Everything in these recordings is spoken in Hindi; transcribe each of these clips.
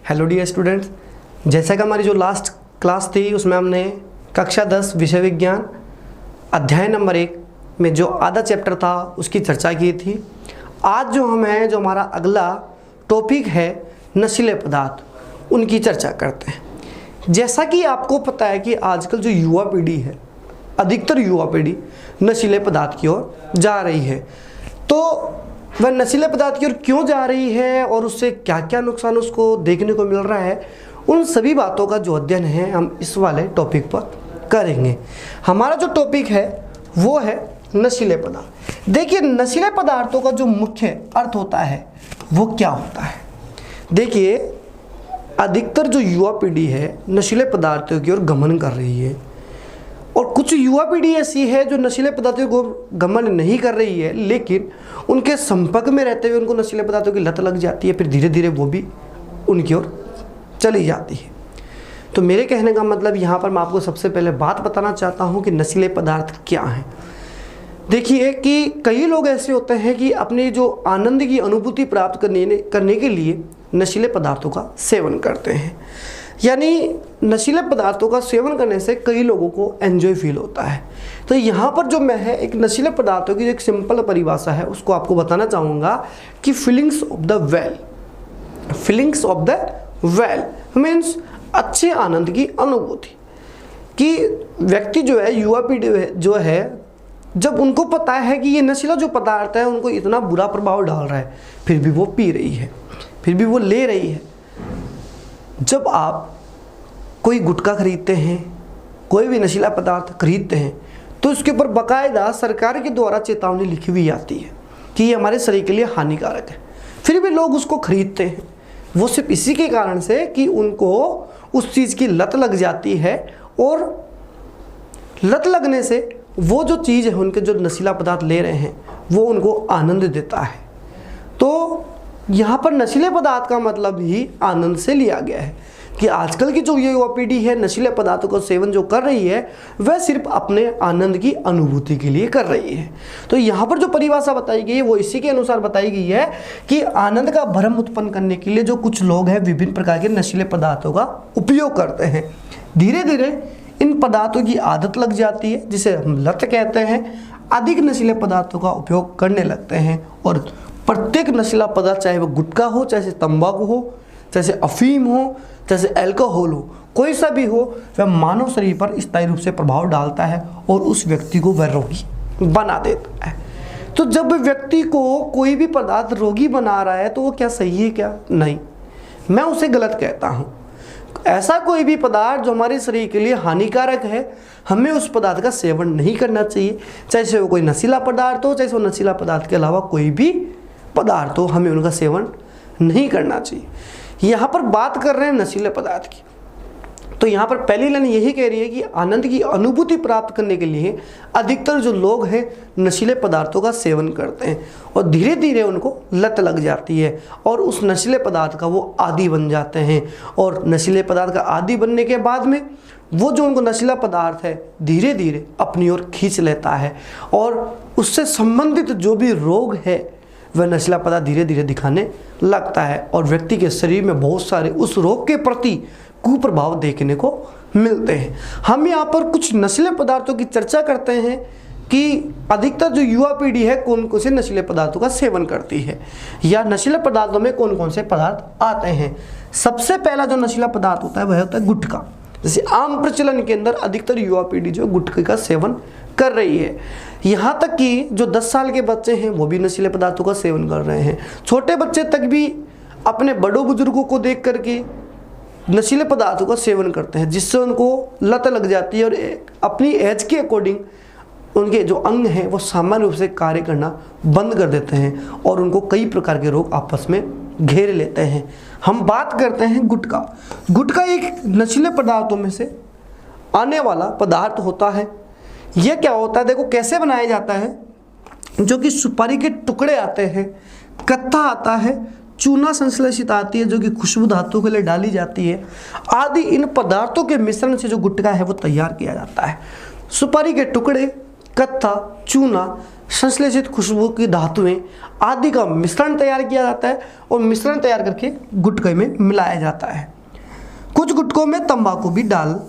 हेलो डियर स्टूडेंट्स, जैसा कि हमारी जो लास्ट क्लास थी उसमें हमने कक्षा 10 विषय विज्ञान अध्याय नंबर 1 में जो आधा चैप्टर था उसकी चर्चा की थी। आज जो हमारा अगला टॉपिक है नशीले पदार्थ, उनकी चर्चा करते हैं। जैसा कि आपको पता है कि आजकल जो युवा पीढ़ी है, अधिकतर युवा पीढ़ी नशीले पदार्थ की ओर जा रही है। तो वह नशीले पदार्थ की ओर क्यों जा रही है और उससे क्या क्या नुकसान उसको देखने को मिल रहा है, उन सभी बातों का जो अध्ययन है हम इस वाले टॉपिक पर करेंगे। हमारा जो टॉपिक है वो है नशीले पदार्थ। देखिए, नशीले पदार्थों का जो मुख्य अर्थ होता है वो क्या होता है। देखिए, अधिकतर जो युवा पीढ़ी है नशीले पदार्थों की ओर गमन कर रही है और कुछ युवा पीढ़ी ऐसी है जो नशीले पदार्थों को गमन नहीं कर रही है, लेकिन उनके संपर्क में रहते हुए उनको नशीले पदार्थों की लत लग जाती है, फिर धीरे धीरे वो भी उनकी ओर चली जाती है। तो मेरे कहने का मतलब यहाँ पर मैं आपको सबसे पहले बात बताना चाहता हूँ कि नशीले पदार्थ क्या हैं। देखिए कि कई लोग ऐसे होते हैं कि अपनी जो आनंद की अनुभूति प्राप्त करने के लिए नशीले पदार्थों का सेवन करते हैं। यानी नशीले पदार्थों का सेवन करने से कई लोगों को एंजॉय फील होता है। तो यहाँ पर जो मैं है एक नशीले पदार्थों की एक सिंपल परिभाषा है उसको आपको बताना चाहूँगा कि feelings of the well. Feelings of the well means अच्छे आनंद की अनुभूति। कि व्यक्ति जो है, युवा पीढ़ी जो है, जब उनको पता है कि ये नशीला जो पदार्थ है उनको इतना बुरा प्रभाव डाल रहा है, फिर भी वो पी रही है, फिर भी वो ले रही है। जब आप कोई गुटखा खरीदते हैं, कोई भी नशीला पदार्थ खरीदते हैं, तो उसके ऊपर बाकायदा सरकार के द्वारा चेतावनी लिखी हुई आती है कि ये हमारे शरीर के लिए हानिकारक है, फिर भी लोग उसको खरीदते हैं। वो सिर्फ इसी के कारण से कि उनको उस चीज़ की लत लग जाती है और लत लगने से वो जो चीज़ है, उनके जो नशीला पदार्थ ले रहे हैं, वो उनको आनंद देता है। तो यहाँ पर नशीले पदार्थ का मतलब ही आनंद से लिया गया है कि आजकल की जो युवा पीढ़ी है नशीले पदार्थों का सेवन जो कर रही है वह सिर्फ अपने आनंद की अनुभूति के लिए कर रही है। तो यहाँ पर जो परिभाषा बताई गई है वो इसी के अनुसार बताई गई है कि आनंद का भ्रम उत्पन्न करने के लिए जो कुछ लोग हैं विभिन्न प्रकार के नशीले पदार्थों का उपयोग करते हैं। धीरे धीरे इन पदार्थों की आदत लग जाती है जिसे हम लत कहते हैं। अधिक नशीले पदार्थों का उपयोग करने लगते हैं और प्रत्येक नशीला पदार्थ, चाहे वो गुटखा हो, चाहे तंबाकू हो, जैसे अफीम हो, जैसे अल्कोहल हो, कोई सा भी हो, वह मानव शरीर पर स्थायी रूप से प्रभाव डालता है और उस व्यक्ति को वह रोगी बना देता है। तो जब व्यक्ति को कोई भी पदार्थ रोगी बना रहा है तो वो क्या सही है, क्या नहीं, मैं उसे गलत कहता हूँ। ऐसा कोई भी पदार्थ जो हमारे शरीर के लिए हानिकारक है, हमें उस पदार्थ का सेवन नहीं करना चाहिए। चाहे वो कोई नशीला पदार्थ हो, चाहे वो नशीला पदार्थ के अलावा कोई भी पदार्थ हो, हमें उनका सेवन नहीं करना चाहिए। यहाँ पर बात कर रहे हैं नशीले पदार्थ की, तो यहाँ पर पहली लाइन यही कह रही है कि आनंद की अनुभूति प्राप्त करने के लिए अधिकतर जो लोग हैं नशीले पदार्थों का सेवन करते हैं और धीरे धीरे उनको लत लग जाती है और उस नशीले पदार्थ का वो आदी बन जाते हैं। और नशीले पदार्थ का आदी बनने के बाद में वो जो उनको नशीला पदार्थ है धीरे धीरे अपनी ओर खींच लेता है और उससे संबंधित जो भी रोग है वह नशीला पदार्थ धीरे धीरे दिखाने लगता है और व्यक्ति के शरीर में बहुत सारे उस रोग के प्रति कुप्रभाव देखने को मिलते हैं। हम यहाँ पर कुछ नशीले पदार्थों की चर्चा करते हैं कि अधिकतर जो युवा पीढ़ी है कौन कौन से नशीले पदार्थों का सेवन करती है या नशीले पदार्थों में कौन कौन से पदार्थ आते हैं। सबसे पहला जो नशीला पदार्थ होता है वह होता है गुटखा। जैसे आम प्रचलन के अंदर अधिकतर युवा पीढ़ी जो गुटखे का सेवन कर रही है। यहाँ तक कि जो 10 साल के बच्चे हैं वो भी नशीले पदार्थों का सेवन कर रहे हैं। छोटे बच्चे तक भी अपने बड़ों बुजुर्गों को देख करके नशीले पदार्थों का सेवन करते हैं जिससे उनको लत लग जाती है और अपनी एज के अकॉर्डिंग उनके जो अंग हैं वो सामान्य रूप से कार्य करना बंद कर देते हैं और उनको कई प्रकार के रोग आपस में घेर लेते हैं। हम बात करते हैं गुटखा। गुटखा एक नशीले पदार्थों में से आने वाला पदार्थ होता है। यह क्या होता है, देखो कैसे बनाया जाता है। जो कि सुपारी के टुकड़े आते हैं, कत्था आता है, चूना संश्लेषित आती है जो कि खुशबू धातु के लिए डाली जाती है, आदि इन पदार्थों के मिश्रण से जो गुटखा है वो तैयार किया जाता है। सुपारी के टुकड़े, कत्था, चूना, संश्लेषित खुशबू की धातुएं आदि का मिश्रण तैयार किया जाता है और मिश्रण तैयार करके गुटखे में मिलाया जाता है। कुछ गुटखों में तंबाकू भी डाल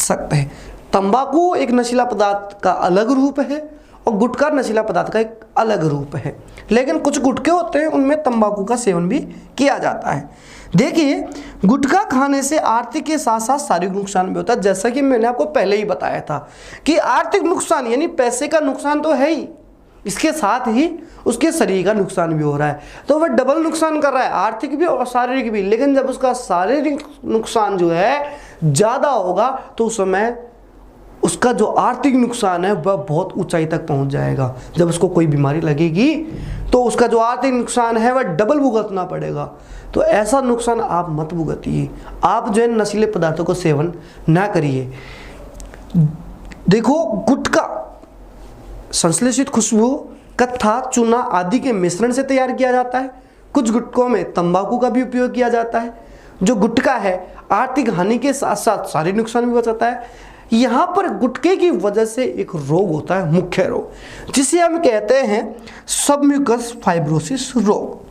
सकते हैं। तंबाकू एक नशीला पदार्थ का अलग रूप है और गुटखा नशीला पदार्थ का एक अलग रूप है, लेकिन कुछ गुटखे होते हैं उनमें तंबाकू का सेवन भी किया जाता है। देखिए, गुटखा खाने से आर्थिक के साथ साथ शारीरिक नुकसान भी होता है। जैसा कि मैंने आपको पहले ही बताया था कि आर्थिक नुकसान यानी पैसे का नुकसान तो है ही, इसके साथ ही उसके शरीर का नुकसान भी हो रहा है, तो वह डबल नुकसान कर रहा है, आर्थिक भी और शारीरिक भी। लेकिन जब उसका शारीरिक नुकसान जो है ज़्यादा होगा तो उस समय उसका जो आर्थिक नुकसान है वह बहुत ऊंचाई तक पहुंच जाएगा। जब उसको कोई बीमारी लगेगी तो उसका जो आर्थिक नुकसान है वह डबल भुगतना पड़ेगा। तो ऐसा नुकसान आप मत भुगतिए, आप जो है नशीले पदार्थों को सेवन ना करिए। देखो, गुटखा संश्लेषित खुशबू, कत्था, चूना आदि के मिश्रण से तैयार किया जाता है। कुछ गुटखों में तंबाकू का भी उपयोग किया जाता है। जो गुटखा है आर्थिक हानि के साथ साथ शारीरिक नुकसान भी बचाता है। यहाँ पर गुटखे की वजह से एक रोग होता है, मुख्य रोग, जिसे हम कहते हैं सबम्यूकस फाइब्रोसिस रोग।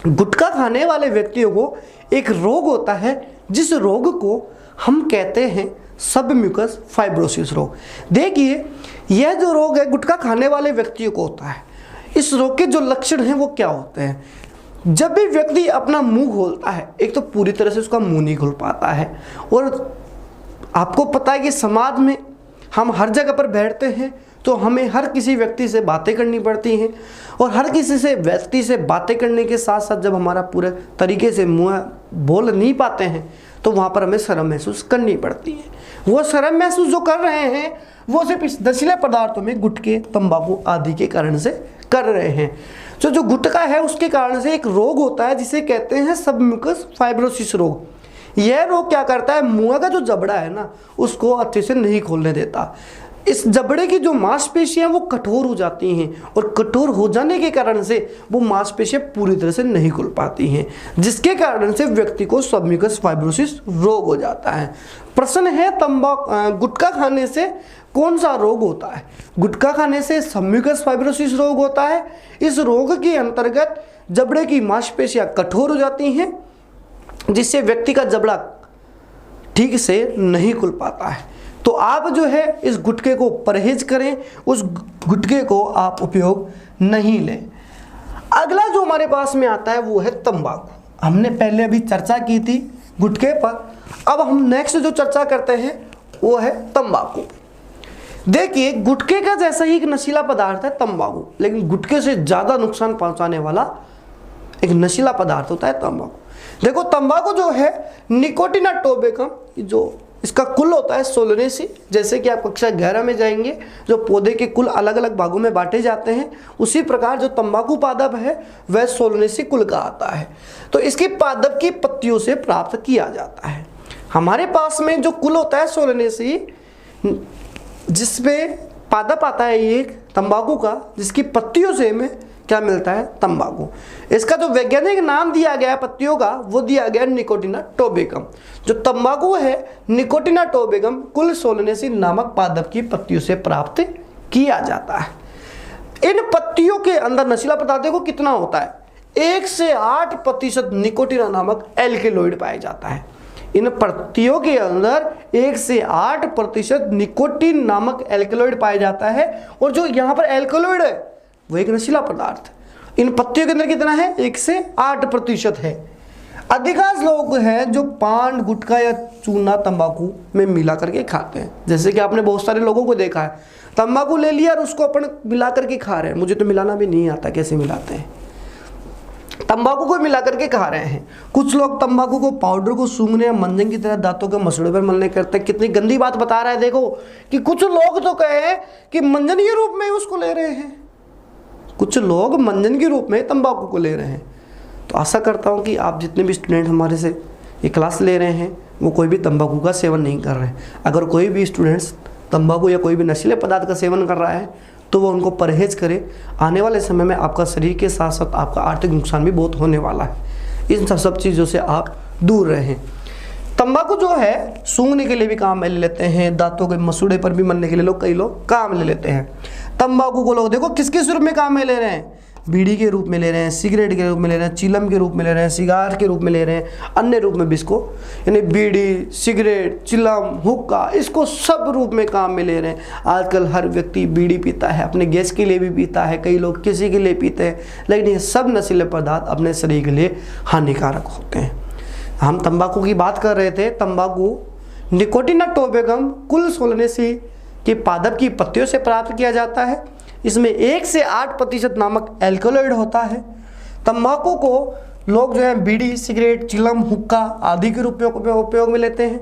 गुटखा खाने वाले व्यक्तियों को एक रोग होता है जिस रोग को हम कहते हैं सबम्यूकस फाइब्रोसिस रोग। देखिए, यह जो रोग है गुटखा खाने वाले व्यक्तियों को होता है। इस रोग के जो लक्षण हैं वो क्या होते हैं? जब भी व्यक्ति अपना मुंह खोलता है, एक तो पूरी तरह से उसका मुंह नहीं खुल पाता है, और आपको पता है कि समाज में हम हर जगह पर बैठते हैं तो हमें हर किसी व्यक्ति से बातें करनी पड़ती हैं, और हर किसी से व्यक्ति से बातें करने के साथ साथ जब हमारा पूरे तरीके से मुंह बोल नहीं पाते हैं तो वहाँ पर हमें शर्म महसूस करनी पड़ती है। वो शर्म महसूस जो कर रहे हैं वो सिर्फ इस नशीले पदार्थों में गुटखे, तंबाकू आदि के कारण से कर रहे हैं। तो जो गुटखा है उसके कारण से एक रोग होता है जिसे कहते हैं सबम्यूकस फाइब्रोसिस रोग। यह रोग क्या करता है, मुंह का जो जबड़ा है ना उसको अच्छे से नहीं खोलने देता। इस जबड़े की जो मांसपेशियां वो कठोर हो जाती हैं, और कठोर हो जाने के कारण से वो मांसपेशियां पूरी तरह से नहीं खुल पाती हैं, जिसके कारण से व्यक्ति को सबम्यूकस फाइब्रोसिस रोग हो जाता है। प्रश्न है, गुटखा खाने से कौन सा रोग होता है? गुटखा खाने से सबम्यूकस फाइब्रोसिस रोग होता है। इस रोग के अंतर्गत जबड़े की मांसपेशियां कठोर हो जाती हैं, जिससे व्यक्ति का जबड़ा ठीक से नहीं खुल पाता है। तो आप जो है इस गुटखे को परहेज करें, उस गुटखे को आप उपयोग नहीं लें। अगला जो हमारे पास में आता है वो है तंबाकू। हमने पहले अभी चर्चा की थी गुटखे पर, अब हम नेक्स्ट जो चर्चा करते हैं वो है तंबाकू। देखिए, गुटखे का जैसा ही एक नशीला पदार्थ है तंबाकू, लेकिन गुटखे से ज़्यादा नुकसान पहुंचाने वाला एक नशीला पदार्थ होता है तंबाकू। देखो, तंबाकू जो है निकोटिना टोबैकम, जो इसका कुल होता है सोलनेसी। जैसे कि आप कक्षा 11 में जाएंगे, जो पौधे के कुल अलग अलग भागों में बांटे जाते हैं, उसी प्रकार जो तंबाकू पादप है वह सोलनेसी कुल का आता है। तो इसकी पादप की पत्तियों से प्राप्त किया जाता है। हमारे पास में जो कुल होता है सोलनेसी, जिसमें पादप आता है एक तंबाकू का, जिसकी पत्तियों से हमें क्या मिलता है? तंबाकू। इसका जो वैज्ञानिक नाम दिया गया है पत्तियों का वो दिया गया निकोटिना टोबैकम। जो तंबाकू है निकोटिना टोबैकम कुल सोलनेसी नामक पादप की पत्तियों से प्राप्त किया जाता है। इन पत्तियों के अंदर नशीला पदार्थ को कितना होता है? 1 से 8% निकोटिना नामक एल्केलॉइड पाया जाता है। इन पत्तियों के अंदर 1 से 8% निकोटीन नामक एल्केलॉइड पाया जाता है, और जो यहाँ पर एल्केलॉइड है वो एक नशीला पदार्थ इन पत्तियों के अंदर कितना है? 1 से 8% है। अधिकांश लोग हैं जो पान, गुटखा या चूना तंबाकू में मिला करके खाते हैं। जैसे कि आपने बहुत सारे लोगों को देखा है, तंबाकू ले लिया और उसको अपन मिला करके खा रहे हैं। मुझे तो मिलाना भी नहीं आता कैसे मिलाते हैं, तंबाकू को मिला करके खा रहे हैं। कुछ लोग तंबाकू को पाउडर को सूंघने या मंजन की तरह दांतों के मसड़े पर मलने करते हैं। कितनी गंदी बात बता रहा है। देखो कि कुछ लोग तो कहे कि मंजन के रूप में उसको ले रहे हैं, कुछ लोग मंजन के रूप में तंबाकू को ले रहे हैं। तो आशा करता हूं कि आप जितने भी स्टूडेंट हमारे से ये क्लास ले रहे हैं वो कोई भी तंबाकू का सेवन नहीं कर रहे हैं। अगर कोई भी स्टूडेंट्स तंबाकू या कोई भी नशीले पदार्थ का सेवन कर रहा है तो वो उनको परहेज करे। आने वाले समय में आपका शरीर के साथ साथ आपका आर्थिक नुकसान भी बहुत होने वाला है। इन सब चीज़ों से आप दूर रहें। तंबाकू जो है सूंघने के लिए भी काम में ले लेते हैं, दांतों के मसूड़े पर भी मलने के लिए कई लोग काम ले लेते हैं। तंबाकू को लोग देखो किस किस रूप में काम में ले रहे हैं, बीड़ी के रूप में ले रहे हैं, सिगरेट के रूप में ले रहे हैं, चिलम के रूप में ले रहे हैं, सिगार के रूप में ले रहे हैं, अन्य रूप में भी इसको, यानी बीड़ी, सिगरेट, चिलम, हुक्का, इसको सब रूप में काम में ले रहे हैं। आजकल हर व्यक्ति बीड़ी पीता है, अपने गैस के लिए भी पीता है, कई लोग किसी के लिए पीते हैं, लेकिन ये सब नशीले पदार्थ अपने शरीर के लिए हानिकारक होते हैं। हम तंबाकू की बात कर रहे थे। तंबाकू निकोटिना टोबैकम कुल सोलनेसी के पादप की पत्तियों से प्राप्त किया जाता है। इसमें 1 से 8% नामक एल्कोलॉइड होता है। तंबाकू को लोग जो है बीड़ी, सिगरेट, चिलम, हुक्का आदि के रूप में उपयोग में लेते हैं।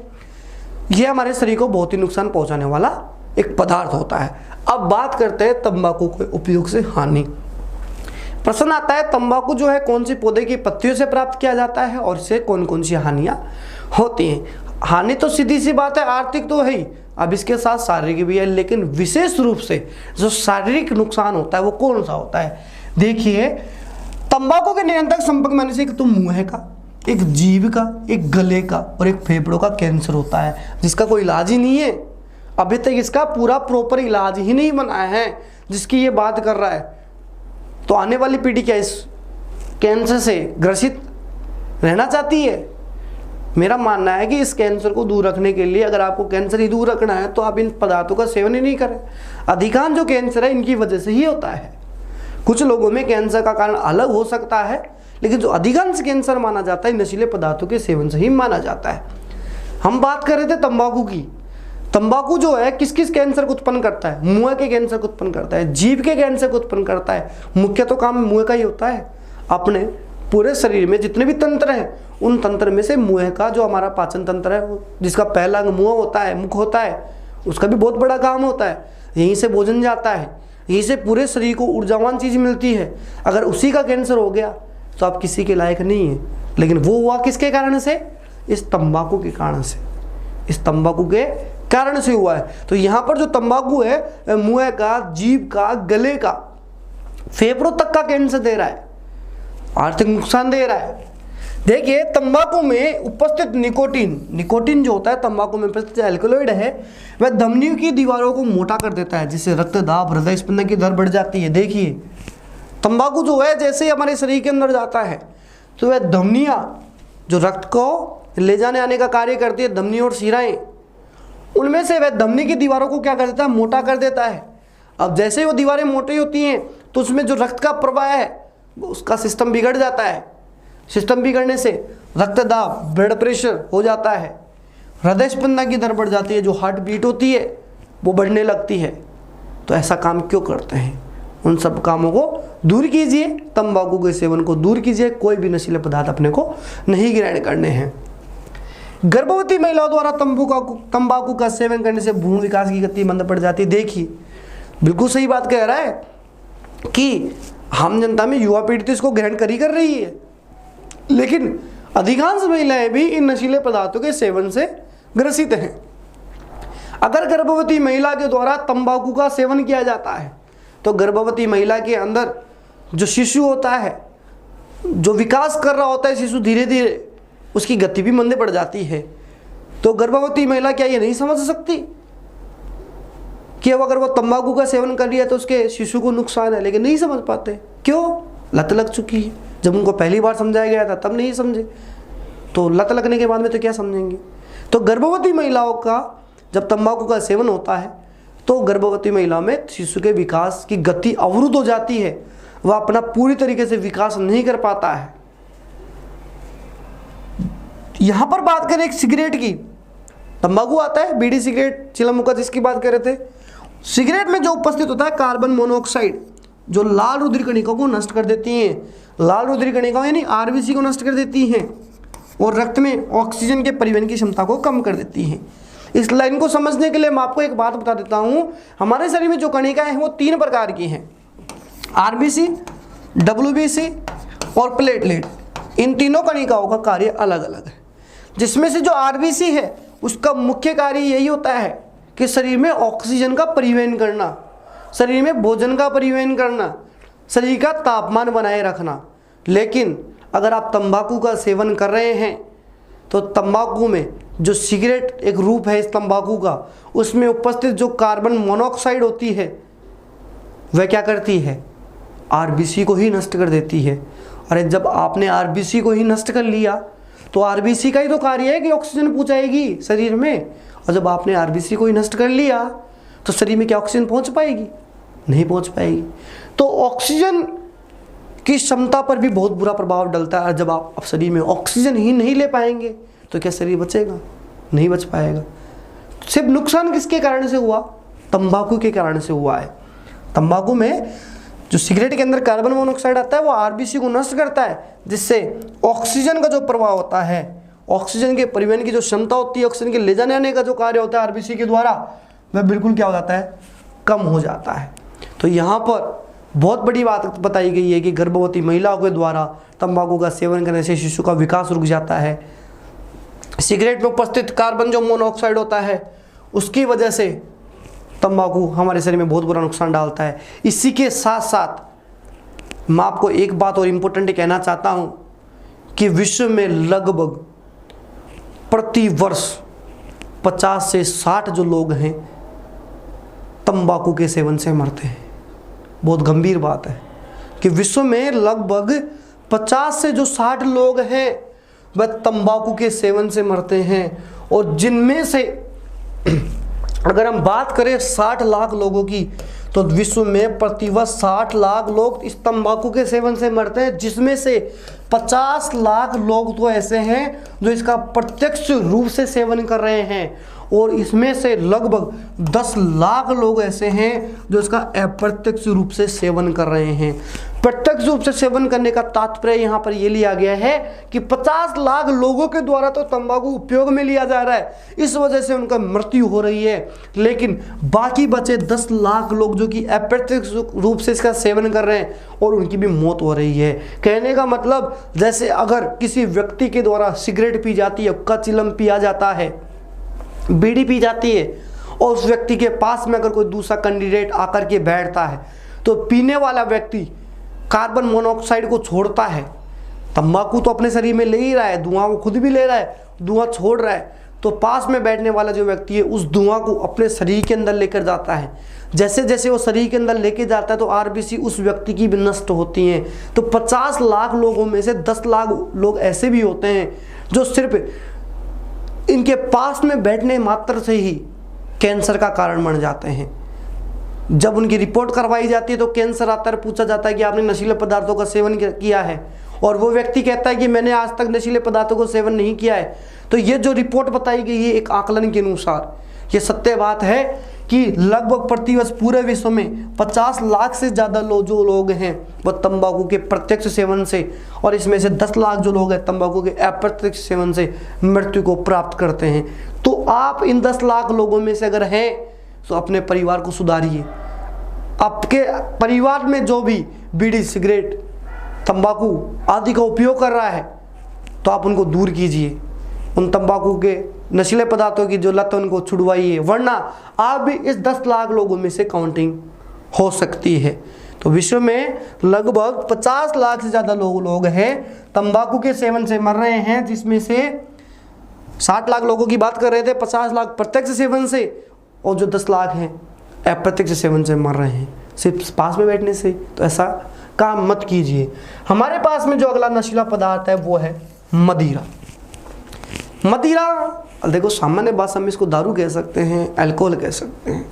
यह हमारे शरीर को बहुत ही नुकसान पहुंचाने वाला एक पदार्थ होता है। अब बात करते हैं तंबाकू के उपयोग से हानि। प्रश्न आता है तंबाकू जो है कौन सी पौधे की पत्तियों से प्राप्त किया जाता है और इससे कौन कौन सी हानियां होती हैं। हानि तो सीधी सी बात है, आर्थिक तो है ही, अब इसके साथ शारीरिक भी है, लेकिन विशेष रूप से जो शारीरिक नुकसान होता है वो कौन सा होता है। देखिए, तंबाकू के निरंतर संपर्क में आने से एक तो मुंह का, एक जीभ का, एक गले का और एक फेफड़ों का कैंसर होता है, जिसका कोई इलाज ही नहीं है। अभी तक इसका पूरा प्रॉपर इलाज ही नहीं बना है जिसकी ये बात कर रहा है। तो आने वाली पीढ़ी क्या इस कैंसर से ग्रसित रहना चाहती है? मेरा मानना है कि इस कैंसर को दूर रखने के लिए, अगर आपको कैंसर ही दूर रखना है तो आप इन पदार्थों का सेवन ही नहीं करें। अधिकांश जो कैंसर है इनकी वजह से ही होता है। कुछ लोगों में कैंसर का कारण अलग हो सकता है, लेकिन जो अधिकांश कैंसर माना जाता है नशीले पदार्थों के सेवन से ही माना जाता है। हम बात कर रहे थे तंबाकू की। तंबाकू जो है किस किस कैंसर को उत्पन्न करता है? मुंह के कैंसर को उत्पन्न करता है, जीभ के कैंसर को उत्पन्न करता है। मुख्य तो काम मुंह का ही होता है। अपने पूरे शरीर में जितने भी तंत्र हैं उन तंत्र में से मुंह का, जो हमारा पाचन तंत्र है, जिसका पहला अंग मुंह होता है, मुख होता है, उसका भी बहुत बड़ा काम होता है। यहीं से भोजन जाता है, यहीं से पूरे शरीर को ऊर्जावान चीज मिलती है। अगर उसी का कैंसर हो गया तो आप किसी के लायक नहीं है। लेकिन वो हुआ किसके कारण से? इस तंबाकू के कारण से, इस तंबाकू के कारण से हुआ है। तो यहाँ पर जो तंबाकू है मुंह का, जीभ का, गले का, फेफड़ों तक का कैंसर दे रहा है, आर्थिक नुकसान दे रहा है। देखिए, तंबाकू में उपस्थित निकोटीन जो होता है तंबाकू में उपस्थित एल्कोलॉइड है, वह धमनियों की दीवारों को मोटा कर देता है, जिससे रक्तदाब, हृदय स्पंदन की दर बढ़ जाती है। देखिए, तंबाकू जो है जैसे ही हमारे शरीर के अंदर जाता है तो वह धमनियाँ जो रक्त को ले जाने आने का कार्य करती है, धमनी और शिराएं, उनमें से वह धमनी की दीवारों को क्या कर देता है? मोटा कर देता है। अब जैसे ही वो दीवारें मोटी होती हैं तो उसमें जो रक्त का प्रवाह है उसका सिस्टम बिगड़ जाता है। सिस्टम बिगड़ने से रक्तदाब, ब्लड प्रेशर हो जाता है, हृदय स्पंदन की दर बढ़ जाती है, जो हार्ट बीट होती है वो बढ़ने लगती है। तो ऐसा काम क्यों करते हैं? उन सब कामों को दूर कीजिए, तंबाकू के सेवन को दूर कीजिए। कोई भी नशीले पदार्थ अपने को नहीं ग्रहण करने हैं। गर्भवती महिलाओं द्वारा तंबाकू का सेवन करने से भ्रूण विकास की गति मंद पड़ जाती है। देखिए, बिल्कुल सही बात कह रहा है कि आम जनता में युवा पीढ़ी तो इसको ग्रहण कर रही है, लेकिन अधिकांश महिलाएं भी इन नशीले पदार्थों के सेवन से ग्रसित हैं। अगर गर्भवती महिला के द्वारा तंबाकू का सेवन किया जाता है तो गर्भवती महिला के अंदर जो शिशु होता है, जो विकास कर रहा होता है शिशु, धीरे धीरे उसकी गति भी मंद पड़ जाती है। तो गर्भवती महिला क्या ये नहीं समझ सकती कि अब अगर वो तंबाकू का सेवन कर रही है तो उसके शिशु को नुकसान है? लेकिन नहीं समझ पाते। क्यों? लत लग चुकी है। जब उनको पहली बार समझाया गया था तब नहीं समझे, तो लत लगने के बाद में तो क्या समझेंगे? तो गर्भवती महिलाओं का जब तंबाकू का सेवन होता है तो गर्भवती महिला में शिशु के विकास की गति अवरुद्ध हो जाती है, वह अपना पूरी तरीके से विकास नहीं कर पाता है। यहां पर बात करें एक सिगरेट की, तंबाकू आता है, बीड़ी, सिगरेट, चिलम, हुक्का जिसकी बात कर रहे थे। सिगरेट में जो उपस्थित होता है कार्बन मोनोऑक्साइड, जो लाल रुधिर कणिकाओं को नष्ट कर देती हैं, लाल रुधिर कणिकाओं यानी आरबीसी को नष्ट कर देती हैं और रक्त में ऑक्सीजन के परिवहन की क्षमता को कम कर देती हैं। इस लाइन को समझने के लिए मैं आपको एक बात बता देता हूं। हमारे शरीर में जो कणिकाएं हैं वो 3 प्रकार की हैं, आरबीसी, डब्ल्यूबीसी और प्लेटलेट। इन तीनों कणिकाओं का कार्य अलग अलग है। जिसमें से जो आरबीसी है उसका मुख्य कार्य यही होता है कि शरीर में ऑक्सीजन का परिवहन करना, शरीर में भोजन का परिवहन करना, शरीर का तापमान बनाए रखना। लेकिन अगर आप तंबाकू का सेवन कर रहे हैं तो तंबाकू में जो सिगरेट एक रूप है इस तंबाकू का, उसमें उपस्थित जो कार्बन मोनोऑक्साइड होती है वह क्या करती है, आरबीसी को ही नष्ट कर देती है। अरे जब आपने आरबीसी को ही नष्ट कर लिया तो आरबीसी का ही तो कार्य है कि ऑक्सीजन पहुंचाएगी शरीर में, और जब आपने आरबीसी को ही नष्ट कर लिया तो शरीर में क्या ऑक्सीजन पहुंच पाएगी, नहीं पहुंच पाएगी। तो ऑक्सीजन की क्षमता पर भी बहुत बुरा प्रभाव डलता है। जब आप शरीर में ऑक्सीजन ही नहीं ले पाएंगे तो क्या शरीर बचेगा, नहीं बच पाएगा। सिर्फ नुकसान किसके कारण से हुआ, तंबाकू के कारण से हुआ है। तंबाकू में जो सिगरेट के अंदर कार्बन मोनोऑक्साइड आता है वो आरबीसी को नष्ट करता है, जिससे ऑक्सीजन का जो प्रभाव होता है, ऑक्सीजन के परिवहन की जो क्षमता होती है, ऑक्सीजन के ले जाने आने का जो कार्य होता है आरबीसी के द्वारा, वह बिल्कुल क्या हो जाता है, कम हो जाता है। तो यहाँ पर बहुत बड़ी बात बताई गई है कि गर्भवती महिलाओं के द्वारा तंबाकू का सेवन करने से शिशु का विकास रुक जाता है। सिगरेट में उपस्थित कार्बन जो मोनोऑक्साइड होता है उसकी वजह से तंबाकू हमारे शरीर में बहुत बुरा नुकसान डालता है। इसी के साथ साथ मैं आपको एक बात और इम्पोर्टेंट कहना चाहता हूँ कि विश्व में लगभग प्रति वर्ष 50 से 60 जो लोग हैं तंबाकू के सेवन से मरते हैं। बहुत गंभीर बात है कि विश्व में लगभग 50 से जो 60 लोग हैं वह तंबाकू के सेवन से मरते हैं, और जिनमें से अगर हम बात करें 60 लाख लोगों की तो विश्व में प्रतिवर्ष 60 लाख लोग इस तंबाकू के सेवन से मरते हैं, जिसमें से 50 लाख लोग तो ऐसे हैं जो इसका प्रत्यक्ष रूप से सेवन कर रहे हैं, और इसमें से लगभग 10 लाख लोग ऐसे हैं जो इसका अप्रत्यक्ष रूप से सेवन कर रहे हैं। प्रत्यक्ष रूप से सेवन करने का तात्पर्य यहाँ पर ये लिया गया है कि 50 लाख लोगों के द्वारा तो तंबाकू उपयोग में लिया जा रहा है, इस वजह से उनका मृत्यु हो रही है, लेकिन बाकी बचे 10 लाख लोग जो कि अप्रत्यक्ष रूप से इसका सेवन कर रहे हैं और उनकी भी मौत हो रही है। कहने का मतलब जैसे अगर किसी व्यक्ति के द्वारा सिगरेट पी जाती है, हुक्का चिलम पिया जाता है, बीड़ी पी जाती है, और उस व्यक्ति के पास में अगर कोई दूसरा कैंडिडेट आकर के बैठता है तो पीने वाला व्यक्ति कार्बन मोनोऑक्साइड को छोड़ता है। तंबाकू तो अपने शरीर में ले ही रहा है, धुआं वो खुद भी ले रहा है, धुआं छोड़ रहा है, तो पास में बैठने वाला जो व्यक्ति है उस धुआं को अपने शरीर के अंदर लेकर जाता है। जैसे जैसे वो शरीर के अंदर लेके जाता है तो आरबीसी उस व्यक्ति की भी नष्ट होती हैं। तो 50 लाख लोगों में से 10 लाख लोग ऐसे भी होते हैं जो सिर्फ इनके पास में बैठने मात्र से ही कैंसर का कारण बन जाते हैं। जब उनकी रिपोर्ट करवाई जाती है तो कैंसर आता है, पूछा जाता है कि आपने नशीले पदार्थों का सेवन किया है, और वो व्यक्ति कहता है कि मैंने आज तक नशीले पदार्थों को सेवन नहीं किया है। तो ये जो रिपोर्ट बताई गई है एक आकलन के अनुसार ये सत्य बात है कि लगभग प्रतिवर्ष पूरे विश्व में 50 लाख से ज़्यादा जो लोग हैं वह तंबाकू के प्रत्यक्ष सेवन से, और इसमें से 10 लाख जो लोग हैं तंबाकू के अप्रत्यक्ष सेवन से मृत्यु को प्राप्त करते हैं। तो आप इन 10 लाख लोगों में से अगर हैं तो अपने परिवार को सुधारिए। आपके परिवार में जो भी बीड़ी, सिगरेट, तंबाकू आदि का उपयोग कर रहा है तो आप उनको दूर कीजिए, उन तंबाकू के नशीले पदार्थों की जो लत उनको छुड़वाइए, वरना आप भी इस 10 लाख लोगों में से काउंटिंग हो सकती है। तो विश्व में लगभग 50 लाख से ज़्यादा लोग हैं तंबाकू के सेवन से मर रहे हैं, जिसमें से 60 लाख लोगों की बात कर रहे थे, 50 लाख प्रत्यक्ष सेवन से, और जो 10 लाख हैं अप्रत्यक्ष सेवन से मर रहे हैं सिर्फ पास में बैठने से। तो ऐसा काम मत कीजिए। हमारे पास में जो अगला नशीला पदार्थ है वो है मदिरा। मदिरा देखो सामान्य भाषा में इसको दारू कह सकते हैं, अल्कोहल कह सकते हैं।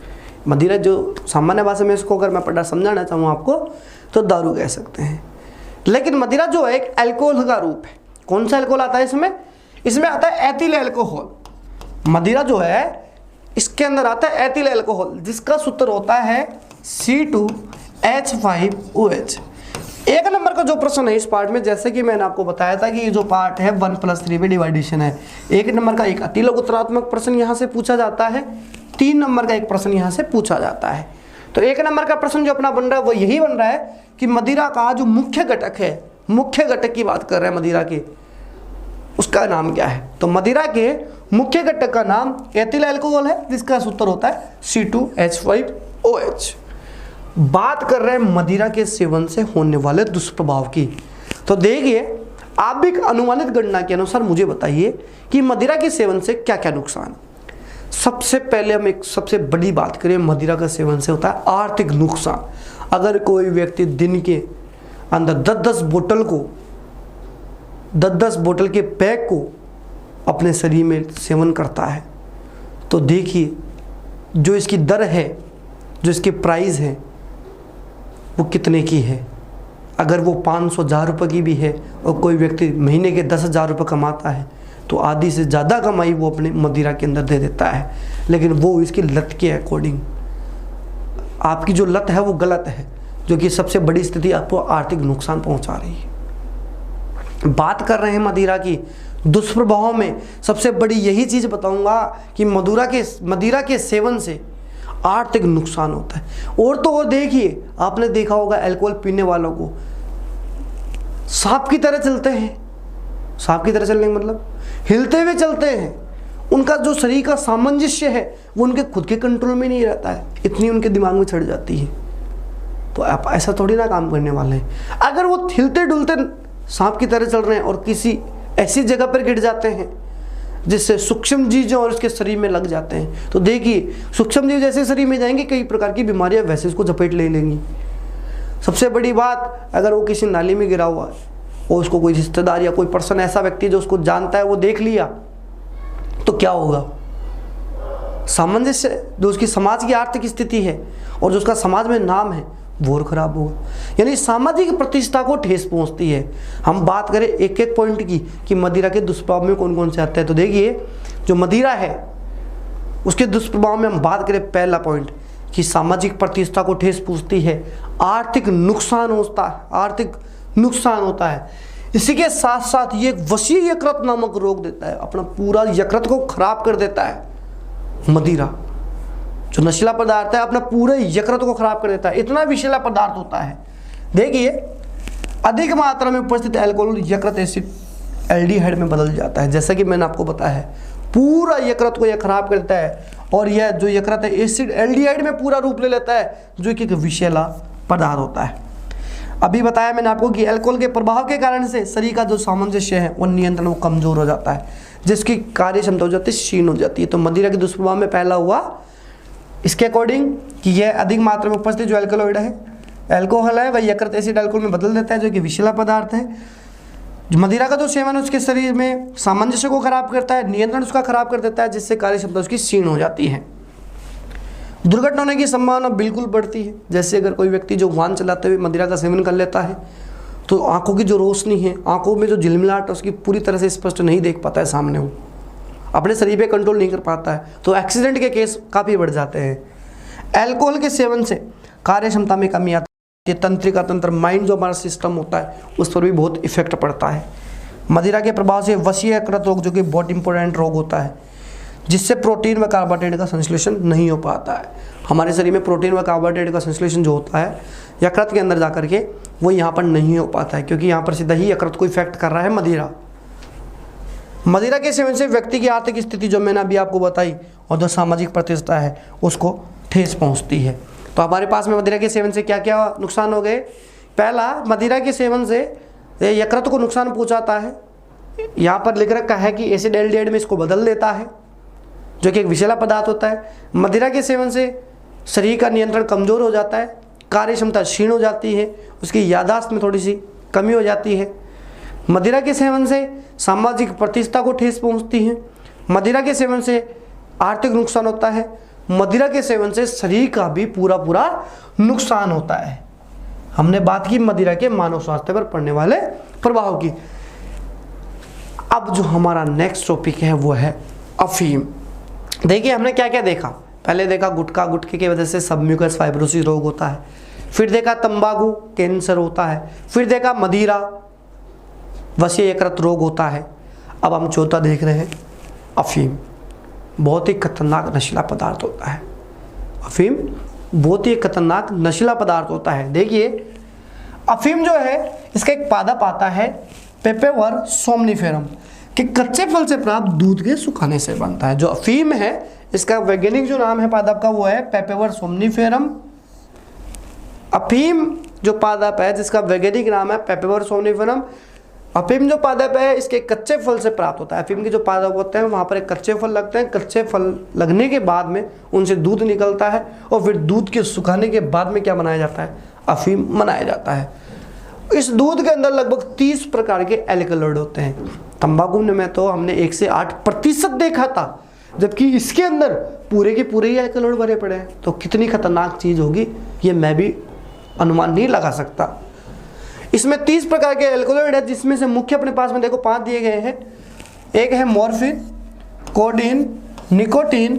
मदिरा जो सामान्य भाषा में इसको अगर मैं समझाना चाहूँ आपको तो दारू कह सकते हैं, लेकिन मदिरा जो है एक अल्कोहल का रूप है। कौन सा अल्कोहल आता है इसमें? इसमें आता है एथिल अल्कोहल। मदिरा जो है इसके अंदर आता है एथिल अल्कोहल, जिसका सूत्र होता है C2H5OH। एक नंबर का जो प्रश्न है इस पार्ट में, जैसे कि मैंने आपको बताया था कि ये जो पार्ट है 1+3 में डिवाइडेशन है। एक नंबर का एक अति लघुत्तरात्मक प्रश्न यहाँ से पूछा जाता है, 3 नंबर का एक प्रश्न यहाँ से पूछा जाता है। तो एक नंबर का प्रश्न जो अपना बन रहा है वो यही बन रहा है कि मदिरा का जो मुख्य घटक है, मुख्य घटक की बात कर रहे हैं मदिरा के, उसका नाम क्या है? तो मदिरा के मुख्य घटक का नाम एथिल अल्कोहल है, जिसका सूत्र होता है C2H5OH। बात कर रहे हैं मदिरा के सेवन से होने वाले दुष्प्रभाव की। तो देखिए आप भी एक अनुमानित गणना के अनुसार मुझे बताइए कि मदिरा के सेवन से क्या क्या नुकसान। सबसे पहले हम एक सबसे बड़ी बात करें, मदिरा का सेवन से होता है आर्थिक नुकसान। अगर कोई व्यक्ति दिन के अंदर 10-10 बोतल के पैक को अपने शरीर में सेवन करता है, तो देखिए जो इसकी दर है, जो इसकी प्राइस है, वो कितने की है। अगर वो 500,000 रुपये की भी है और कोई व्यक्ति महीने के 10,000 रुपये कमाता है, तो आधी से ज़्यादा कमाई वो अपने मदिरा के अंदर दे देता है। लेकिन वो इसकी लत के अकॉर्डिंग, आपकी जो लत है वो गलत है, जो कि सबसे बड़ी स्थिति आपको आर्थिक नुकसान पहुंचा रही है। बात कर रहे हैं मदिरा की दुष्प्रभाव में, सबसे बड़ी यही चीज़ बताऊंगा कि मदिरा के सेवन से आर्थिक नुकसान होता है। और तो और देखिए, आपने देखा होगा अल्कोहल पीने वालों को सांप की तरह चलते हैं। सांप की तरह चलने का मतलब हिलते हुए चलते हैं। उनका जो शरीर का सामंजस्य है वो उनके खुद के कंट्रोल में नहीं रहता है, इतनी उनके दिमाग में चढ़ जाती है। तो आप ऐसा थोड़ी ना काम करने वाले हैं। अगर वो हिलते डुलते सांप की तरह चल रहे हैं और किसी ऐसी जगह पर गिर जाते हैं जिससे सूक्ष्म जीव और उसके शरीर में लग जाते हैं, तो देखिए सूक्ष्म जीव जैसे शरीर में जाएंगे, कई प्रकार की बीमारियां वैसे उसको झपेट ले लेंगी। सबसे बड़ी बात, अगर वो किसी नाली में गिरा हुआ है और उसको कोई रिश्तेदार या कोई पर्सन, ऐसा व्यक्ति जो उसको जानता है, वो देख लिया, तो क्या होगा। सामंजस्य, जो उसकी समाज की आर्थिक स्थिति है और जो उसका समाज में नाम है, वो और खराब होगा। यानी सामाजिक प्रतिष्ठा को ठेस पहुंचती है। हम बात करें एक एक पॉइंट की कि मदिरा के दुष्प्रभाव में कौन कौन से आते हैं, तो देखिए जो मदिरा है उसके दुष्प्रभाव में हम बात करें, पहला पॉइंट कि सामाजिक प्रतिष्ठा को ठेस पहुंचती है, आर्थिक नुकसान होता है। इसी के साथ साथ ये एक वसीय यकृत नामक रोग देता है, अपना पूरा यकृत को खराब कर देता है। मदिरा जो नशीला पदार्थ है अपना पूरे यकृत को खराब कर देता है, इतना विषैला पदार्थ होता है। देखिए अधिक मात्रा में उपस्थित अल्कोहल यकृत एसिड एल्डिहाइड में बदल जाता है। जैसा कि मैंने आपको बताया है, पूरा यकृत को यह खराब कर देता है और यह जो यकृत है एसिड एल्डिहाइड में पूरा रूप ले लेता है, जो कि एक विषैला पदार्थ होता है। अभी बताया मैंने आपको कि अल्कोहल के प्रभाव के कारण से शरीर का जो सामंजस्य है वो नियंत्रण वो कमजोर हो जाता है, जिसकी कार्य क्षमता हो जाती है, क्षीण हो जाती है। तो मदिरा के दुष्प्रभाव में पहला हुआ इसके अकॉर्डिंग कि यह अधिक मात्रा में उपस्थित जो अल्कोहल है वह यकृत एसिड अल्कोहल में बदल देता है, जो कि विषैला पदार्थ है। मदिरा का जो सेवन उसके शरीर में सामंजस्य को खराब करता है, नियंत्रण उसका खराब कर देता है, जिससे कार्य क्षमता उसकी क्षीण हो जाती है। दुर्घटना होने की संभावना बिल्कुल बढ़ती है। जैसे अगर कोई व्यक्ति जो वाहन चलाते हुए मदिरा का सेवन कर लेता है, तो आंखों की जो रोशनी है, आंखों में जो झिलमिलाहट है, उसकी पूरी तरह से स्पष्ट नहीं देख पाता है सामने, वो अपने शरीर पे कंट्रोल नहीं कर पाता है, तो एक्सीडेंट के केस काफ़ी बढ़ जाते हैं। अल्कोहल के सेवन से कार्य क्षमता में कमी आती है, तंत्रिका तंत्र, माइंड जो हमारा सिस्टम होता है उस पर भी बहुत इफेक्ट पड़ता है। मदिरा के प्रभाव से वसीय यकृत रोग, जो कि बहुत इंपॉर्टेंट रोग होता है, जिससे प्रोटीन व कार्बोहाइड्रेट का संश्लेषण नहीं हो पाता है। हमारे शरीर में प्रोटीन व कार्बोहाइड्रेट का संश्लेषण जो होता है यकृत के अंदर जा करके, वो यहाँ पर नहीं हो पाता है, क्योंकि यहाँ पर सीधा ही यकृत को इफेक्ट कर रहा है मदिरा। मदिरा के सेवन से व्यक्ति की आर्थिक स्थिति जो मैंने अभी आपको बताई और जो सामाजिक प्रतिष्ठा है उसको ठेस पहुंचती है। तो हमारे पास में मदिरा के सेवन से क्या क्या नुकसान हो गए। पहला, मदिरा के सेवन से यकृत को नुकसान पहुंचाता है। यहाँ पर लिख रखा है कि एसिड एल्डिहाइड में इसको बदल देता है, जो कि एक विषैला पदार्थ होता है। मदिरा के सेवन से शरीर का नियंत्रण कमज़ोर हो जाता है, कार्य क्षमता क्षीण हो जाती है, उसकी याददाश्त में थोड़ी सी कमी हो जाती है। मदिरा के सेवन से सामाजिक प्रतिष्ठा को ठेस पहुंचती है। मदिरा के सेवन से आर्थिक नुकसान होता है। मदिरा के सेवन से शरीर का भी पूरा नुकसान होता है। हमने बात की मदिरा के मानव स्वास्थ्य पर पड़ने वाले प्रभाव की। अब जो हमारा नेक्स्ट टॉपिक है वो है अफीम। देखिए हमने क्या क्या देखा। पहले देखा गुटखा, गुटखे की वजह से सबम्यूकस फाइब्रोसिस रोग होता है। फिर देखा तंबाकू, कैंसर होता है। फिर देखा मदिरा, वसीय यकृत रोग होता है। अब हम चौथा देख रहे हैं अफीम। बहुत ही खतरनाक नशीला पदार्थ होता है। अफीम बहुत ही खतरनाक नशीला पदार्थ होता है। देखिए अफीम जो है इसका एक पादप आता है पेपेवर सोमनिफेरम, कि कच्चे फल से प्राप्त दूध के सुखाने से बनता है। जो अफीम है इसका वैज्ञानिक जो नाम है पादप का वो है पेपेवर सोमनिफेरम। अफीम जो पादप है जिसका वैज्ञानिक नाम है पेपेवर सोमनिफेरम, अफीम जो पादप है इसके कच्चे फल से प्राप्त होता है। अफीम के जो पादप होते हैं वहाँ पर एक कच्चे फल लगते हैं, कच्चे फल लगने के बाद में उनसे दूध निकलता है और फिर दूध के सुखाने के बाद में क्या बनाया जाता है, अफीम बनाया जाता है। इस दूध के अंदर लगभग 30 प्रकार के एल्कलॉइड होते हैं। तंबाकू में तो हमने 1 से 8% देखा था, जबकि इसके अंदर पूरे के पूरे ही एल्कलॉइड भरे पड़े हैं। तो कितनी खतरनाक चीज़ होगी ये मैं भी अनुमान नहीं लगा सकता। इसमें 30 प्रकार के एल्कलॉइड है, जिसमें से मुख्य अपने पास में देखो 5 दिए गए हैं। एक है मॉर्फिन, कोडीन, निकोटीन,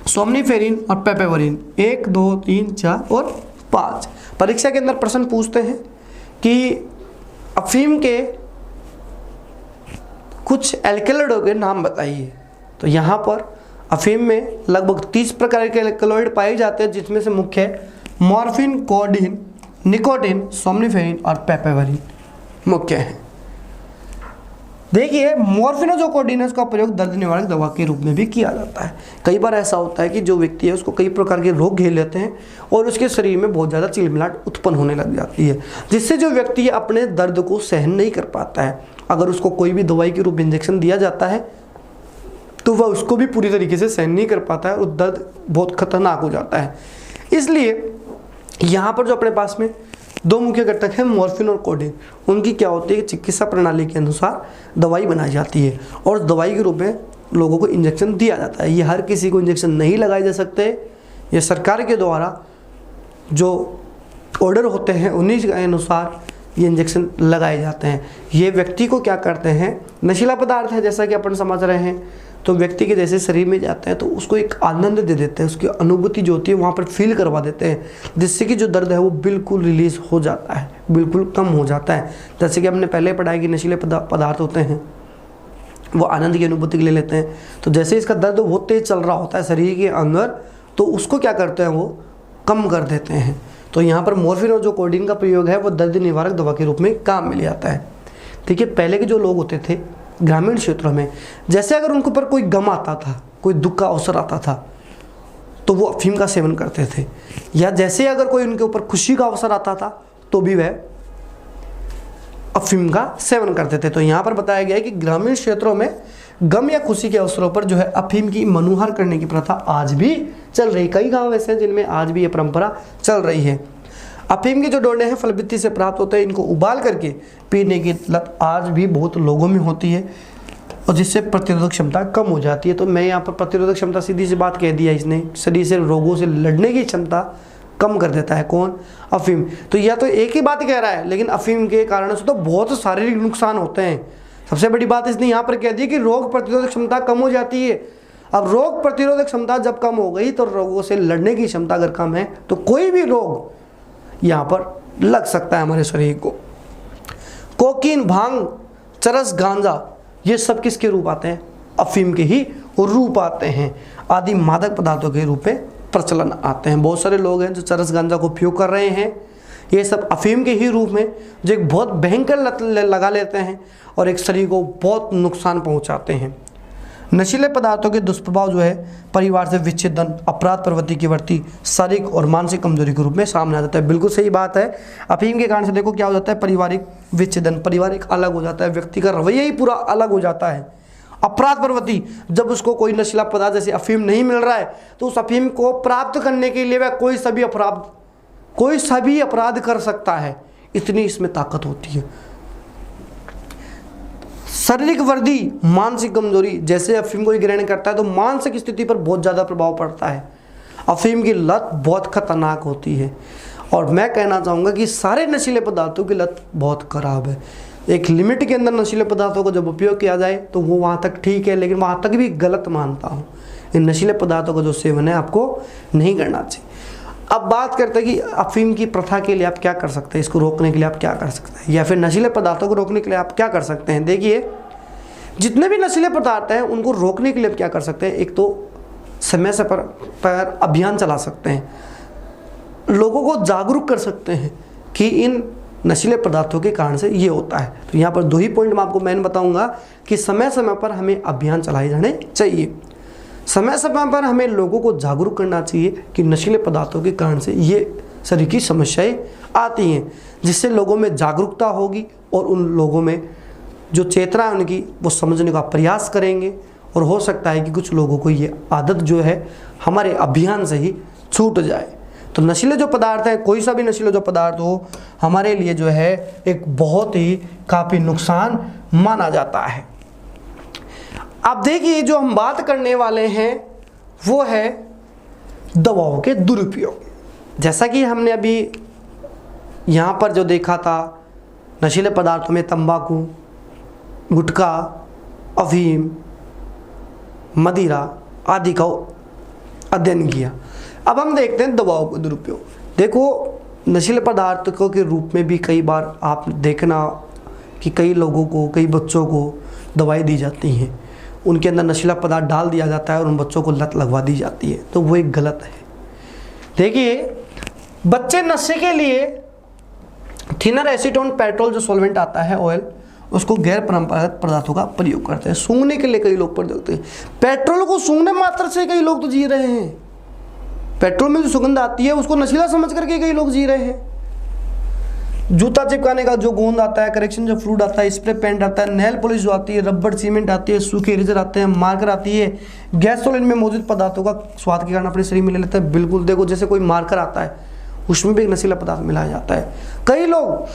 सोमनिफेरिन और पेपेवरिन। 1 2 3 4 और 5। परीक्षा के अंदर प्रश्न पूछते हैं कि अफीम के कुछ एल्कलॉइडों के नाम बताइए। तो यहाँ पर अफीम में लगभग 30 प्रकार के एल्कलॉइड पाए जाते हैं, जिसमें से मुख्य है मॉर्फिन, कोडीन, निकोटीन, सोमनिफेरिन और पेपेवरिन मुख्य है। देखिए मॉर्फिन और जो कोडीन है उसका प्रयोग दर्द निवारक दवा के रूप में भी किया जाता है। कई बार ऐसा होता है कि जो व्यक्ति है उसको कई प्रकार के रोग घेर लेते हैं और उसके शरीर में बहुत ज़्यादा चिलमिलाहट उत्पन्न होने लग जाती है, जिससे जो व्यक्ति है अपने दर्द को सहन नहीं कर पाता है। अगर उसको कोई भी दवाई के रूप में इंजेक्शन दिया जाता है तो वह उसको भी पूरी तरीके से सहन नहीं कर पाता है और दर्द बहुत खतरनाक हो जाता है। इसलिए यहाँ पर जो अपने पास में 2 मुख्य घटक हैं मॉर्फिन और कोडीन, उनकी क्या होती है, चिकित्सा प्रणाली के अनुसार दवाई बनाई जाती है और दवाई के रूप में लोगों को इंजेक्शन दिया जाता है। ये हर किसी को इंजेक्शन नहीं लगाए जा सकते, ये सरकार के द्वारा जो ऑर्डर होते हैं उन्हीं के अनुसार ये इंजेक्शन लगाए जाते हैं। ये व्यक्ति को क्या करते हैं, नशीला पदार्थ है जैसा कि अपन समझ रहे हैं, तो व्यक्ति के जैसे शरीर में जाते हैं तो उसको एक आनंद दे देते हैं, उसकी अनुभूति जो होती है वहाँ पर फील करवा देते हैं, जिससे कि जो दर्द है वो बिल्कुल रिलीज हो जाता है, बिल्कुल कम हो जाता है। जैसे कि हमने पहले पढ़ाया कि नशीले पदार्थ होते हैं वो आनंद की अनुभूति के लिए लेते हैं, तो जैसे इसका दर्द बहुत तेज चल रहा होता है शरीर के अंदर तो उसको क्या करते हैं वो कम कर देते हैं। तो यहाँ पर मॉर्फिन और जो कोडीन का प्रयोग है वो दर्द निवारक दवा के रूप में काम में लिया जाता है। देखिए पहले के जो लोग होते थे ग्रामीण क्षेत्रों में, जैसे अगर उनके ऊपर कोई गम आता था, कोई दुख का अवसर आता था तो वो अफीम का सेवन करते थे, या जैसे अगर कोई उनके ऊपर खुशी का अवसर आता था तो भी वह अफीम का सेवन करते थे। तो यहाँ पर बताया गया है कि ग्रामीण क्षेत्रों में गम या खुशी के अवसरों पर जो है अफीम की मनुहार करने की प्रथा आज भी चल रही। कई गांव ऐसे हैं जिनमें आज भी ये परंपरा चल रही है। अफीम के जो डोडे हैं फलवृत्ति से प्राप्त होते हैं, इनको उबाल करके पीने की लत आज भी बहुत लोगों में होती है और जिससे प्रतिरोधक क्षमता कम हो जाती है। तो मैं यहाँ पर प्रतिरोधक क्षमता सीधी सी बात कह दिया, इसने शरीर से रोगों से लड़ने की क्षमता कम कर देता है। कौन? अफीम। तो यह तो एक ही बात कह रहा है, लेकिन अफीम के कारण से तो बहुत शारीरिक नुकसान होते हैं। सबसे बड़ी बात इसने यहाँ पर कह दी कि रोग प्रतिरोधक क्षमता कम हो जाती है। अब रोग प्रतिरोधक क्षमता जब कम हो गई तो रोगों से लड़ने की क्षमता अगर कम है तो कोई भी रोग यहाँ पर लग सकता है हमारे शरीर को। कोकीन, भांग, चरस, गांजा, ये सब किसके रूप आते हैं? अफीम के ही रूप आते हैं। आदि मादक पदार्थों के रूप में प्रचलन आते हैं। बहुत सारे लोग हैं जो चरस गांजा को उपयोग कर रहे हैं, ये सब अफीम के ही रूप में, जो एक बहुत भयंकर लत लगा लेते हैं और एक शरीर को बहुत नुकसान पहुंचाते हैं। नशीले पदार्थों के दुष्प्रभाव जो है परिवार से विच्छेदन, अपराध प्रवृत्ति की वृद्धि, शारीरिक और मानसिक कमजोरी के रूप में सामने आ जाता है। बिल्कुल सही बात है। अफीम के कारण से देखो क्या हो जाता है, पारिवारिक विच्छेदन, परिवार एक अलग हो जाता है, व्यक्ति का रवैया ही पूरा अलग हो जाता है। अपराध प्रवृत्ति, जब उसको कोई नशीला पदार्थ जैसे अफीम नहीं मिल रहा है तो उस अफीम को प्राप्त करने के लिए वह कोई सभी अपराध कर सकता है, इतनी इसमें ताकत होती है। शारीरिक वृद्धि, मानसिक कमजोरी, जैसे अफीम को ग्रहण करता है तो मानसिक स्थिति पर बहुत ज़्यादा प्रभाव पड़ता है। अफीम की लत बहुत खतरनाक होती है और मैं कहना चाहूँगा कि सारे नशीले पदार्थों की लत बहुत खराब है। एक लिमिट के अंदर नशीले पदार्थों को जब उपयोग किया जाए तो वो वहाँ तक ठीक है, लेकिन वहाँ तक भी गलत मानता हूँ। इन नशीले पदार्थों का जो सेवन है आपको नहीं करना चाहिए। अब बात करते हैं कि अफीम की प्रथा के लिए आप क्या कर सकते हैं, इसको रोकने के लिए आप क्या कर सकते हैं, या फिर नशीले पदार्थों को रोकने के लिए आप क्या कर सकते हैं। देखिए जितने भी नशीले पदार्थ हैं उनको रोकने के लिए आप क्या कर सकते हैं। एक तो समय से पर अभियान चला सकते हैं, लोगों को जागरूक कर सकते हैं कि इन नशीले पदार्थों के कारण से ये होता है। तो यहाँ पर 2 ही पॉइंट मैं आपको मैंने बताऊंगा कि समय समय पर हमें अभियान चलाए जाने चाहिए। समय समय पर हमें लोगों को जागरूक करना चाहिए कि नशीले पदार्थों के कारण से ये शरीर की समस्याएं आती हैं, जिससे लोगों में जागरूकता होगी और उन लोगों में जो चेतना है उनकी वो समझने का प्रयास करेंगे, और हो सकता है कि कुछ लोगों को ये आदत जो है हमारे अभियान से ही छूट जाए। तो नशीले जो पदार्थ हैं, कोई सा भी नशीला जो पदार्थ हो, हमारे लिए जो है एक बहुत ही काफ़ी नुकसान माना जाता है। अब देखिए जो हम बात करने वाले हैं वो है दवाओं के दुरुपयोग। जैसा कि हमने अभी यहाँ पर जो देखा था, नशीले पदार्थों में तंबाकू, गुटखा, अफीम, मदिरा आदि का अध्ययन किया। अब हम देखते हैं दवाओं का दुरुपयोग। देखो नशीले पदार्थों के रूप में भी कई बार आप देखना कि कई लोगों को, कई बच्चों को दवाई दी जाती हैं, उनके अंदर नशीला पदार्थ डाल दिया जाता है और उन बच्चों को लत लगवा दी जाती है, तो वो एक गलत है। देखिए बच्चे नशे के लिए थिनर एसीटोन पेट्रोल जो सॉल्वेंट आता है ऑयल, उसको गैर परंपरागत पदार्थों का प्रयोग करते हैं। सूंघने के लिए कई लोग प्रयोग करते हैं। पेट्रोल को सूंघने मात्र से कई लोग तो जी रहे हैं। पेट्रोल में जो सुगंध आती है उसको नशीला समझ करके कई लोग जी रहे हैं। जूता चिपकाने का जो गोंद आता है, करेक्शन जो फ्लूइड आता है, स्प्रे पेंट आता है, नेल पॉलिश जो आती है, रबड़ सीमेंट आती है, सूखे इरेजर आते हैं, मार्कर आती है, गैसोलीन में मौजूद पदार्थों का स्वाद के कारण अपने शरीर में ले लेते हैं। बिल्कुल देखो जैसे कोई मार्कर आता है उसमें भी एक नशीला पदार्थ मिलाया जाता है। कई लोग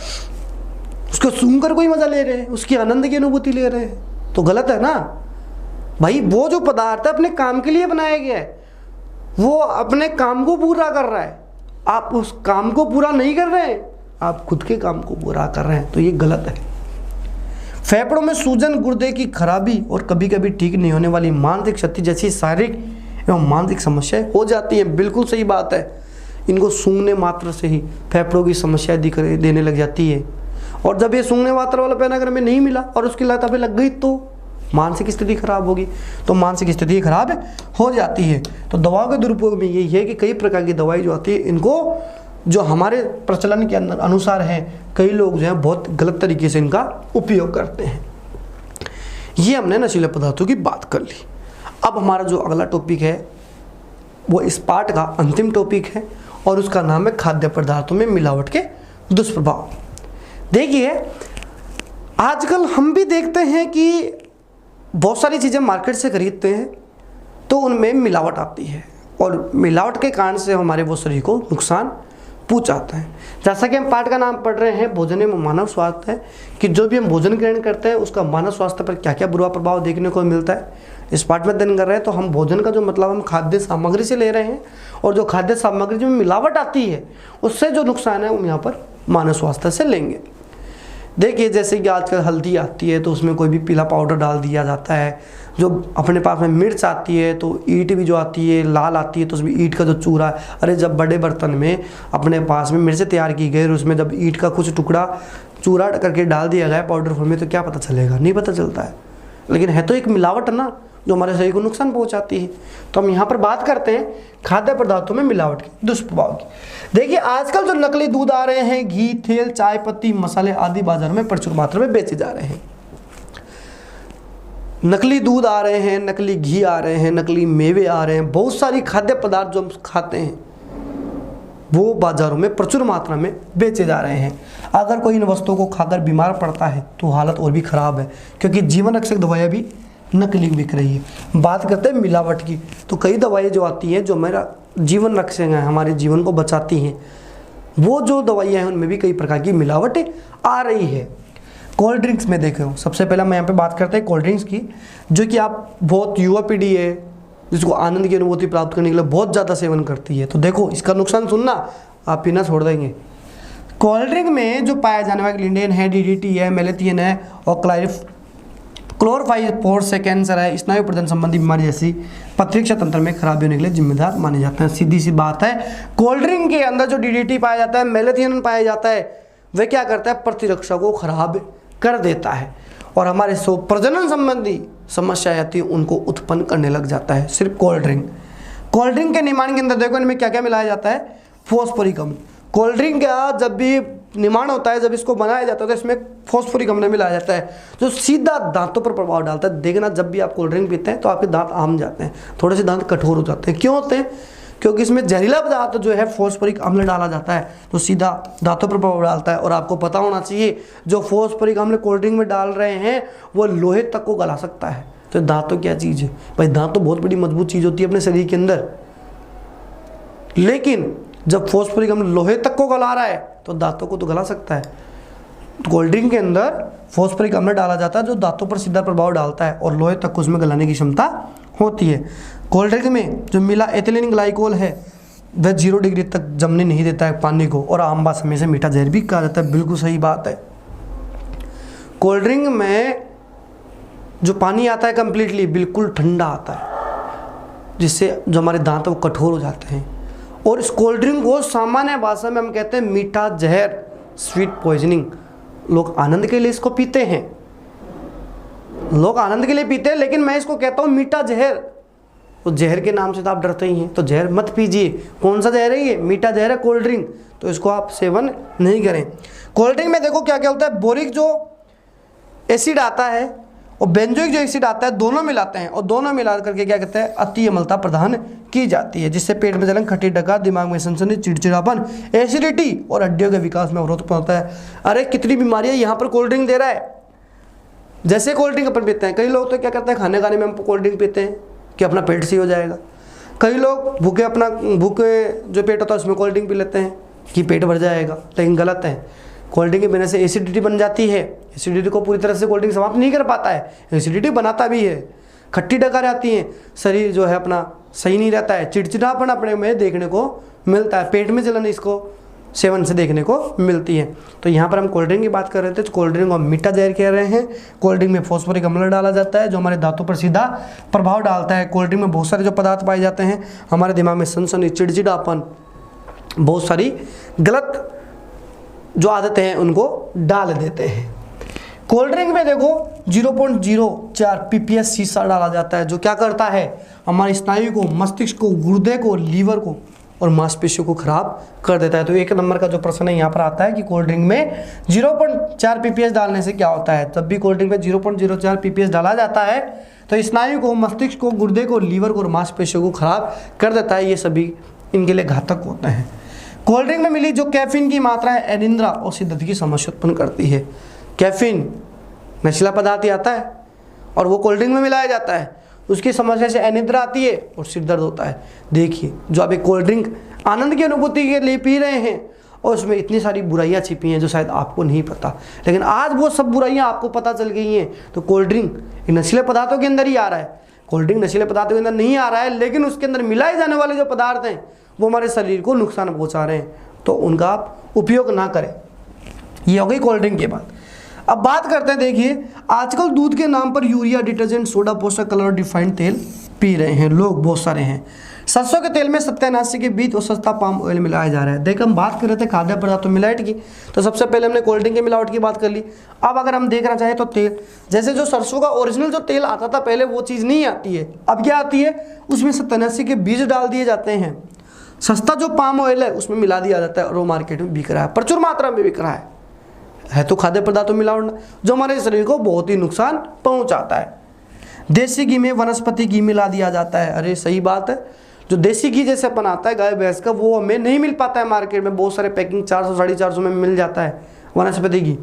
उसको सूंघ कर कोई मजा ले रहे हैं, उसकी आनंद की अनुभूति ले रहे हैं, तो गलत है ना भाई। वो जो पदार्थ है अपने काम के लिए बनाया गया है, वो अपने काम को पूरा कर रहा है, आप उस काम को पूरा नहीं कर रहे हैं, आप खुद के काम को पूरा कर रहे हैं, तो ये गलत है। फेफड़ों में सूजन, गुर्दे की खराबी और कभी कभी ठीक नहीं होने वाली मानसिक क्षति जैसी शारीरिक एवं मानसिक समस्याएं हो जाती हैं। बिल्कुल सही बात है। इनको सूंघने मात्र से ही फेफड़ों की समस्या देने लग जाती है, और जब ये सूंघने मात्र वाला पेन अगर हमें नहीं मिला और उसकी लत हमें लग गई तो मानसिक स्थिति खराब होगी, तो मानसिक स्थिति खराब हो जाती है। तो दवाओं के दुरुपयोग में यही है कि कई प्रकार की दवाई जो आती है, इनको जो हमारे प्रचलन के अंदर अनुसार है, कई लोग जो है बहुत गलत तरीके से इनका उपयोग करते हैं। ये हमने नशीले पदार्थों की बात कर ली। अब हमारा जो अगला टॉपिक है वो इस पार्ट का अंतिम टॉपिक है, और उसका नाम है खाद्य पदार्थों में मिलावट के दुष्प्रभाव। देखिए आजकल हम भी देखते हैं कि बहुत सारी चीज़ें मार्केट से खरीदते हैं तो उनमें मिलावट आती है, और मिलावट के कारण से हमारे वो शरीर को नुकसान पहुंचाता है। जैसा कि हम पाठ का नाम पढ़ रहे हैं भोजन में मानव स्वास्थ्य है, कि जो भी हम भोजन ग्रहण करते हैं उसका मानव स्वास्थ्य पर क्या क्या बुरा प्रभाव देखने को मिलता है, इस पाठ में अध्ययन कर रहे हैं। तो हम भोजन का जो मतलब हम खाद्य सामग्री से ले रहे हैं, और जो खाद्य सामग्री में मिलावट आती है उससे जो नुकसान है हम यहाँ पर मानव स्वास्थ्य से लेंगे। देखिए जैसे कि आजकल हल्दी आती है तो उसमें कोई भी पीला पाउडर डाल दिया जाता है। जो अपने पास में मिर्च आती है तो ईंट भी जो आती है लाल आती है, तो उसमें ईंट का जो चूरा है, अरे जब बड़े बर्तन में अपने पास में मिर्च तैयार की गई और उसमें जब ईंट का कुछ टुकड़ा चूरा करके डाल दिया गया पाउडर फॉर्म में, तो क्या पता चलेगा, नहीं पता चलता है। लेकिन है तो एक मिलावट ना, जो हमारे शरीर को नुकसान पहुंचाती है। तो हम यहाँ पर बात करते हैं खाद्य पदार्थों में मिलावट के दुष्प्रभाव की। देखिए आजकल जो नकली दूध आ रहे हैं, घी, तेल, चाय पत्ती, मसाले आदि बाजार में प्रचुर मात्रा में बेचे जा रहे हैं। नकली दूध आ रहे हैं, नकली घी आ रहे हैं, नकली मेवे आ रहे हैं, बहुत सारी खाद्य पदार्थ जो हम खाते हैं वो बाजारों में प्रचुर मात्रा में बेचे जा रहे हैं। अगर कोई इन वस्तुओं को खाकर बीमार पड़ता है तो हालत और भी खराब है, क्योंकि जीवन रक्षक दवाइयाँ भी नकली बिक रही है। बात करते हैं मिलावट की, तो कई दवाइयाँ जो आती हैं जो हमारा जीवन रक्षक हैं, हमारे जीवन को बचाती हैं, वो जो दवाइयाँ हैं उनमें भी कई प्रकार की मिलावट आ रही है। कोल्ड ड्रिंक्स में देखो, सबसे पहला मैं यहाँ पे बात करते हैं कोल्ड ड्रिंक्स की, जो कि आप बहुत युवा पीढ़ी है जिसको आनंद की अनुभूति प्राप्त करने के लिए बहुत ज़्यादा सेवन करती है। तो देखो इसका नुकसान सुनना, आप पीना छोड़ देंगे। कोल्ड ड्रिंक में जो पाया जाने वाला ग्लिंडेन है, डीडीटी है, मेलेथियन है और क्लोरोफाइफोर्स से कैंसर है, स्नायु प्रजनन संबंधी बीमारी जैसी प्रतिरक्षा तंत्र में खराबी होने के लिए जिम्मेदार माने जाते हैं। सीधी सी बात है, कोल्ड ड्रिंक के अंदर जो डीडीटी पाया जाता है, मेलेथियन पाया जाता है, वह क्या करता है, प्रतिरक्षा को खराब कर देता है और हमारे प्रजनन संबंधी समस्याएं आती है उनको उत्पन्न करने लग जाता है। सिर्फ कोल्ड ड्रिंक के निर्माण के अंदर देखो इनमें क्या क्या मिलाया जाता है, फॉस्फोरिक अम्ल। कोल्ड ड्रिंक का जब भी निर्माण होता है, जब इसको बनाया जाता है तो इसमें फॉस्फोरिक अम्ल मिलाया जाता है, जो सीधा दांतों पर प्रभाव डालता है। देखना जब भी आप कोल्ड ड्रिंक पीते हैं तो आपके दांत आम जाते हैं, थोड़े से दांत कठोर हो जाते हैं। क्यों होते हैं? क्योंकि इसमें जहरीला पदार्थ जो है फॉस्फोरिक अम्ल डाला जाता है तो सीधा दांतों पर प्रभाव डालता है। और आपको पता होना चाहिए जो फॉस्फोरिक अम्ल कोल्ड ड्रिंक में डाल रहे हैं वो लोहे तक को गला सकता है। तो दांत तो क्या चीज़ है भाई, दांत तो बहुत बड़ी मजबूत चीज़ होती है अपने शरीर के अंदर, लेकिन जब फॉस्फोरिक अम्ल लोहे तक को गला रहा है तो दांतों को तो गला सकता है। तो कोल्ड ड्रिंक के अंदर फॉस्फोरिक अम्ल डाला जाता है जो दांतों पर सीधा प्रभाव डालता है और लोहे तक को उसमें गलाने की क्षमता होती है। कोल्ड ड्रिंक में जो मिला एथिलीन ग्लाइकोल है वह 0 डिग्री तक जमने नहीं देता है पानी को, और आम बात समय से मीठा जहर भी कहा जाता है। बिल्कुल सही बात है। कोल्ड ड्रिंक में जो पानी आता है कंप्लीटली बिल्कुल ठंडा आता है, जिससे जो हमारे दांत वो कठोर हो जाते हैं। और इस कोल्ड ड्रिंक को सामान्य भाषा में हम कहते हैं मीठा जहर, स्वीट पॉइजनिंग। लोग आनंद के लिए इसको पीते हैं, लोग आनंद के लिए पीते हैं, लेकिन मैं इसको कहता हूँ मीठा जहर। तो जहर के नाम से तो आप डरते ही हैं, तो जहर मत पीजिए। कौन सा जहर है ये? मीठा जहर है कोल्ड ड्रिंक, तो इसको आप सेवन नहीं करें। कोल्ड ड्रिंक में देखो क्या क्या होता है, बोरिक जो एसिड आता है और बेंजोइक जो एसिड आता है दोनों मिलाते हैं, और दोनों मिला करके क्या कहते हैं अति अम्लता प्रदान की जाती है, जिससे पेट में जलन, खट्टी डकार, दिमाग में सनसनी, चिड़चिड़ापन, एसिडिटी और हड्डियों के विकास में अवरोध पहुंचता है। अरे कितनी बीमारियां यहाँ पर कोल्ड ड्रिंक दे रहा है। जैसे कोल्ड ड्रिंक अपन पीते हैं, कई लोग तो क्या करते हैं खाने खाने में हम कोल्ड ड्रिंक पीते हैं कि अपना पेट सही हो जाएगा। कई लोग भूखे जो पेट होता है उसमें कोल्ड ड्रिंक पी लेते हैं कि पेट भर जाएगा, लेकिन गलत है। कोल्ड ड्रिंक के पीने से एसिडिटी बन जाती है। एसिडिटी को पूरी तरह से कोल्ड ड्रिंक समाप्त नहीं कर पाता है, एसिडिटी बनाता भी है। खट्टी डकार आती है, शरीर जो है अपना सही नहीं रहता है, चिड़चिड़ापन अपने में देखने को मिलता है, पेट में जलन इसको सेवन से देखने को मिलती है। तो यहाँ पर हम कोल्ड ड्रिंक की बात कर रहे थे, तो कोल्ड ड्रिंक को हम मीठा जहर कह रहे हैं। कोल्ड ड्रिंक में फॉस्फोरिक अम्ल डाला जाता है जो हमारे दांतों पर सीधा प्रभाव डालता है। कोल्ड ड्रिंक में बहुत सारे जो पदार्थ पाए जाते हैं हमारे दिमाग में सनसनी, चिड़चिड़ापन, बहुत सारी गलत जो आदतें हैं उनको डाल देते हैं। कोल्ड ड्रिंक में देखो 0.04 ppm शीशा डाला जाता है, जो क्या करता है हमारे स्नायु को, मस्तिष्क को, गुर्दे को, लीवर को और मांसपेशियों को खराब कर देता है। तो एक नंबर का जो प्रश्न है यहाँ पर आता है कि कोल्ड ड्रिंक में 0.4 ppm डालने से क्या होता है। जब भी कोल्ड ड्रिंक में 0.04 ppm डाला जाता है तो स्नायु को, मस्तिष्क को, गुर्दे को, लीवर को और मांसपेशियों को खराब कर देता है। ये सभी इनके लिए घातक होते हैं। कोल्ड ड्रिंक में मिली जो कैफीन की मात्रा है अनिद्रा और शिद्दत की समस्या उत्पन्न करती है। कैफीन नशीला पदार्थ ही आता है और वो कोल्ड ड्रिंक में मिलाया जाता है, उसकी समस्या से अनिद्रा आती है और सिर दर्द होता है। देखिए जो आप एक कोल्ड ड्रिंक आनंद की अनुभूति के लिए पी रहे हैं और उसमें इतनी सारी बुराइयां छिपी हैं जो शायद आपको नहीं पता, लेकिन आज वो सब बुराइयां आपको पता चल गई हैं। तो कोल्ड ड्रिंक नशीले पदार्थों के अंदर ही आ रहा है। कोल्ड ड्रिंक नशीले पदार्थों के अंदर नहीं आ रहा है, लेकिन उसके अंदर मिलाए जाने वाले जो पदार्थ हैं वो हमारे शरीर को नुकसान पहुंचा रहे हैं, तो उनका आप उपयोग ना करें। ये हो गई कोल्ड ड्रिंक की बात। अब बात करते हैं, देखिए आजकल दूध के नाम पर यूरिया, डिटर्जेंट, सोडा, पोषक, कलर और रिफाइंड तेल पी रहे हैं लोग, बहुत सारे हैं। सरसों के तेल में 87 के बीज और सस्ता पाम ऑयल मिलाया जा रहा है। देखिए हम बात कर रहे थे खाद्य पदार्थों मिलावट की, तो सबसे पहले हमने कोल्ड ड्रिंक की मिलावट की बात कर ली। अब अगर हम देखना चाहें तो तेल, जैसे जो सरसों का ओरिजिनल जो तेल आता था पहले वो चीज़ नहीं आती है, अब क्या आती है, उसमें 87 के बीज डाल दिए जाते हैं। सस्ता जो पाम ऑयल है उसमें मिला दिया जाता है और वो मार्केट में बिक रहा है, प्रचुर मात्रा में बिक रहा है तो खाद्य पदार्थों मिलावट जो हमारे शरीर को बहुत ही नुकसान पहुंचाता है। देसी घी में वनस्पति घी मिला दिया जाता है। अरे सही बात है, जो देसी घी जैसे अपन आता है गाय भैंस का वो हमें नहीं मिल पाता है मार्केट में, बहुत सारे पैकिंग 400 साढ़े 400 में मिल जाता है वनस्पति घी,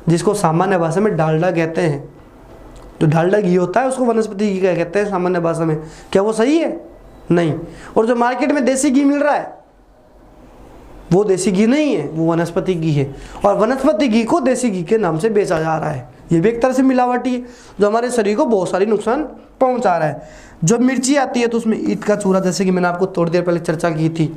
जिसको सामान्य भाषा में डालडा कहते हैं। जो डालडा घी होता है उसको वनस्पति घी कहते हैं सामान्य भाषा में। क्या वो सही है? नहीं। और जो मार्केट में देसी घी मिल रहा है वो देसी घी नहीं है, वो वनस्पति घी है, और वनस्पति घी को देसी घी के नाम से बेचा जा रहा है। ये भी एक तरह से मिलावटी है जो हमारे शरीर को बहुत सारी नुकसान पहुंचा रहा है। जब मिर्ची आती है तो उसमें ईंट का चूरा, जैसे कि मैंने आपको थोड़ी देर पहले चर्चा की थी,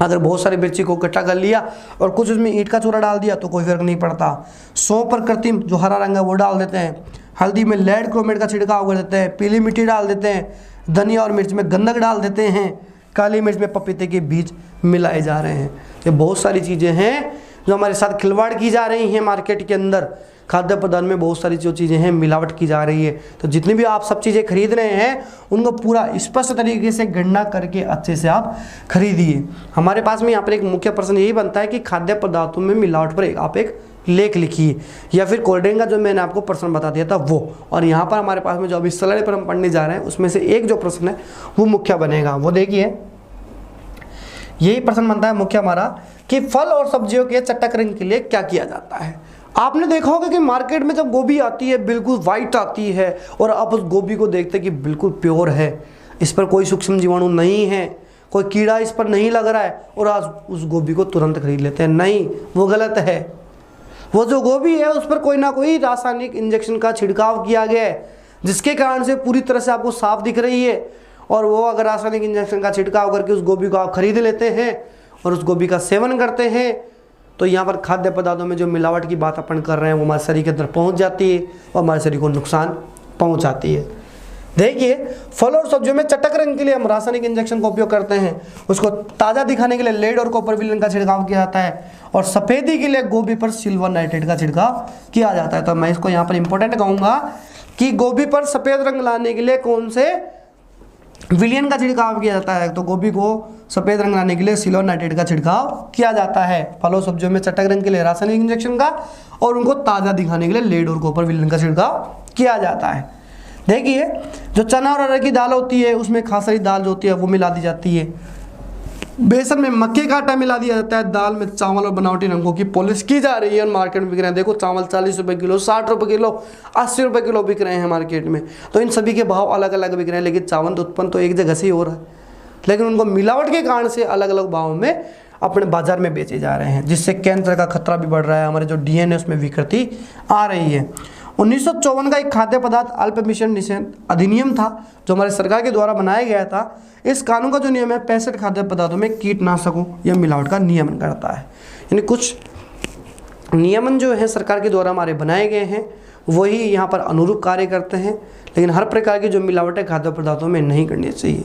अगर बहुत सारी मिर्ची को इकट्ठा कर लिया और कुछ उसमें ईंट का चूरा डाल दिया तो कोई फर्क नहीं पड़ता। सौंफ पर कृत्रिम जो हरा रंग है वो डाल देते हैं। हल्दी में लेड क्रोमेट का छिड़काव कर देते हैं। पीली मिट्टी डाल देते हैं। धनिया और मिर्च में गंधक डाल देते हैं। काली मिर्च में पपीते के बीज मिलाए जा रहे हैं। ये बहुत सारी चीज़ें हैं जो हमारे साथ खिलवाड़ की जा रही हैं मार्केट के अंदर। खाद्य पदार्थ में बहुत सारी जो चीज़ें हैं मिलावट की जा रही है। तो जितनी भी आप सब चीज़ें खरीद रहे हैं उनको पूरा स्पष्ट तरीके से गणना करके अच्छे से आप खरीदिए। हमारे पास में यहाँ पर एक मुख्य प्रश्न यही बनता है कि खाद्य पदार्थों में मिलावट पर आप एक लेख लिखिए, या फिर कोल्ड ड्रिंक का जो मैंने आपको प्रश्न बता दिया था वो। और यहाँ पर हमारे पास में जो अभी स्लाइड पर हम पढ़ने जा रहे हैं उसमें से एक जो प्रश्न है वो मुख्य बनेगा। वो देखिए, यही प्रश्न बनता है मुख्य हमारा कि फल और सब्जियों के चटकरण के लिए क्या किया जाता है। आपने देखा होगा कि मार्केट में जब गोभी आती है बिल्कुल वाइट आती है और आप उस गोभी को देखते हैं कि बिल्कुल प्योर है, इस पर कोई सूक्ष्म जीवाणु नहीं है, कोई कीड़ा इस पर नहीं लग रहा है, और आज उस गोभी को तुरंत खरीद लेते हैं। नहीं, वो गलत है। वो जो गोभी है उस पर कोई ना कोई रासायनिक इंजेक्शन का छिड़काव किया गया है, जिसके कारण से पूरी तरह से आपको साफ दिख रही है। और वो अगर रासायनिक इंजेक्शन का छिड़काव करके उस गोभी को आप खरीद लेते हैं और उस गोभी का सेवन करते हैं, तो यहाँ पर खाद्य पदार्थों में जो मिलावट की बात अपन कर रहे हैं वो हमारे शरीर के अंदर पहुँच जाती है और हमारे शरीर को नुकसान पहुँचाती है। देखिए, फल और सब्जियों में चटक रंग के लिए हम रासायनिक इंजेक्शन का उपयोग करते हैं, उसको ताज़ा दिखाने के लिए लेड और कॉपर विलेन का छिड़काव किया जाता है, और सफ़ेदी के लिए गोभी पर सिल्वर नाइट्रेट का छिड़काव किया जाता है। तो मैं इसको यहाँ पर इंपॉर्टेंट कहूँगा कि गोभी पर सफ़ेद रंग लाने के लिए कौन से विलेन का छिड़काव किया जाता है? तो गोभी को सफ़ेद रंग लाने के लिए सिल्वर नाइट्रेट का छिड़काव किया जाता है। फलों सब्जियों में चटक रंग के लिए रासायनिक इंजेक्शन का, और उनको ताज़ा दिखाने के लिए लेड और कॉपर विलेन का छिड़काव किया जाता है। देखिए, जो चना और अरहर की दाल होती है उसमें खास सारी दाल जो होती है वो मिला दी जाती है। बेसन में मक्के का आटा मिला दिया जाता है। दाल में चावल और बनावटी रंगों की पॉलिश की जा रही है और मार्केट में बिक रहे हैं। देखो, चावल 40 रुपये किलो, 60 रुपये किलो, 80 रुपये किलो बिक रहे हैं मार्केट में। तो इन सभी के भाव अलग अलग बिक रहे हैं, लेकिन चावल उत्पन्न तो एक जगह से ही हो रहा है, लेकिन उनको मिलावट के कारण से अलग अलग भावों में अपने बाजार में बेचे जा रहे हैं, जिससे कैंसर का खतरा भी बढ़ रहा है। हमारे जो डीएनए उसमें विकृति आ रही है। 1954 का एक खाद्य पदार्थ अल्प मिश्रण निषेध अधिनियम था जो हमारे सरकार के द्वारा बनाया गया था। इस कानून का जो नियम है 65 खाद्य पदार्थों में कीटनाशकों या मिलावट का नियमन करता है। यानी कुछ नियमन जो है सरकार के द्वारा हमारे बनाए गए हैं वही यहाँ पर अनुरूप कार्य करते हैं, लेकिन हर प्रकार की जो मिलावट है खाद्य पदार्थों में नहीं करनी चाहिए।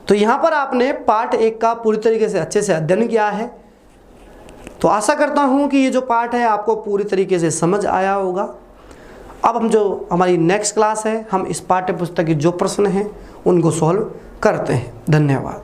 तो यहाँ पर आपने पार्ट 1 का पूरी तरीके से अच्छे से अध्ययन किया है। तो आशा करता हूँ कि ये जो पार्ट है आपको पूरी तरीके से समझ आया होगा। अब हम जो हमारी नेक्स्ट क्लास है हम इस पाठ्य पुस्तक के जो प्रश्न हैं उनको सॉल्व करते हैं। धन्यवाद।